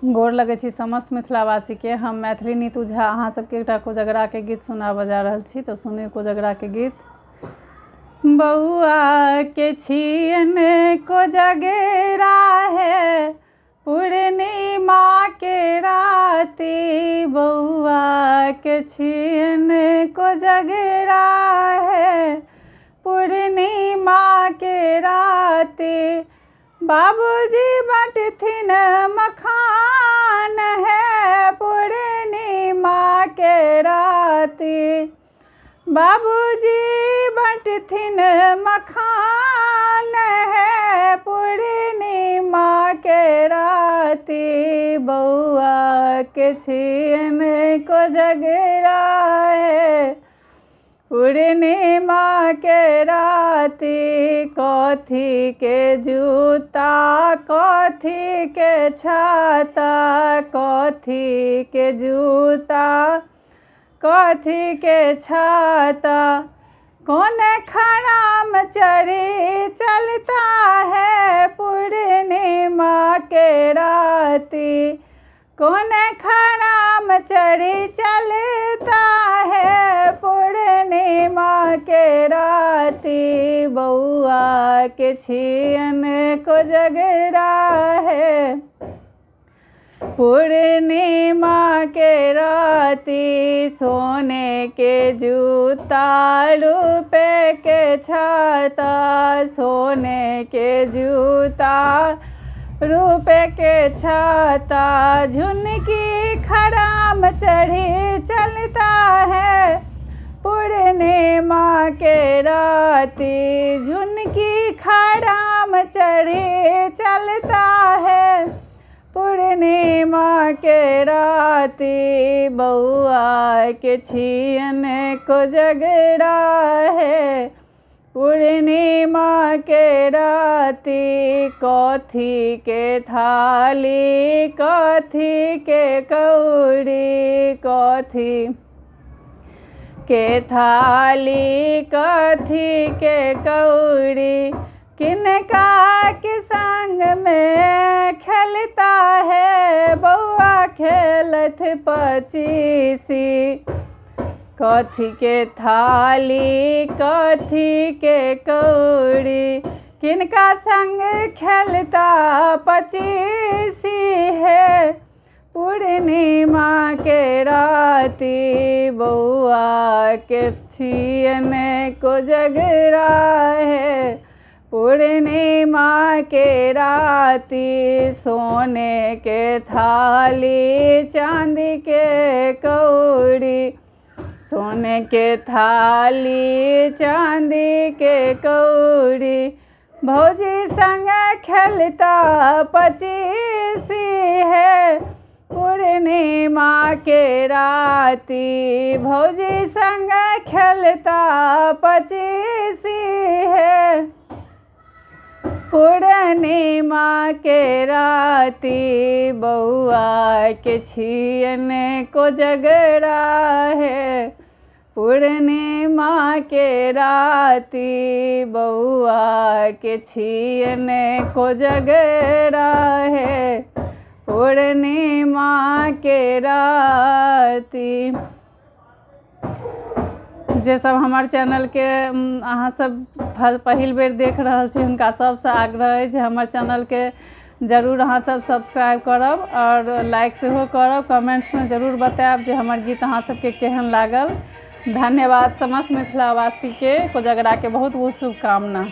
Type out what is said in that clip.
गोर लगै छी समस्त मिथिलावासी के। हम मैथिली नीतू झा अहाँ सबके एकटा कोजगरा के गीत सुना बजा रहल छी, तो सुनी कोजगरा के गीत। बउआ के छियन कोजगरा है पूर्णिमा के राती, बउआ के छियन कोजगरा है पूर्णिमा के राती। बाबूजी बटथिन मखान है पूर्णिमा के राती, बाबूजी बटथिन मखान है पूर्णिमा के राती। बउआ के छियन कोजगरा है पूर्णिमा के राती। कथी के जूता कथी के छाता, कथी के जूता कथी के छाता, कौन खराम चढ़ी चलता है पूर्णिमा के राती, कौन खराम चढ़ी चलता है पूर्णिमा के राती। बउआ के छियन कोजगरा है पूर्णिमा के राती। सोने के जूता रुपए के छाता, सोने के जूता रुपए के छाता, झुनकी खराम चढ़ी चलता है पूर्णिमा के राती, झुनकी खराम चढ़ी चलता है पूर्णिमा के राती। बउआ के छियन कोजगरा है पूर्णिमा के राती। कथी के थाली कथी के कौड़ी, कथी के थाली कथी के कौड़ी, किनका के संग में खेलता है बउआ खेलत पचीसी। कथी के थाली कथी के कौड़ी, किनका संग खेलता पचीसी है पूर्णिमा के राती। बउआ के छियन कोजगरा है पूर्णिमा के राती। सोने के थाली चांदी के कौड़ी, सोने के थाली चांदी के कौड़ी, भौजी संग खेलता पचीसी है पूर्णिमा के राती। भौजी संग खेलता पचीसी है पूर्णिमा के राती। बउआ के छियन कोजगरा है पूर्णिमा के राती। बउआ के छियन कोजगरा है पूर्णिमा के राती। जे सब हमार चैनल के अहाँ सब पहिल बेर देख रहल छी, हुनका सबसे आग्रह है जे हमर चैनल के जरूर अहाँ सब सब्सक्राइब करब और लाइक सेहो करब। कमेंट्स में जरूर बताएब जे हमर गीत अहाँ सबके केहन लागल। धन्यवाद। समस्त मिथिलावासी के कोजगरा के बहुत बहुत शुभकामना।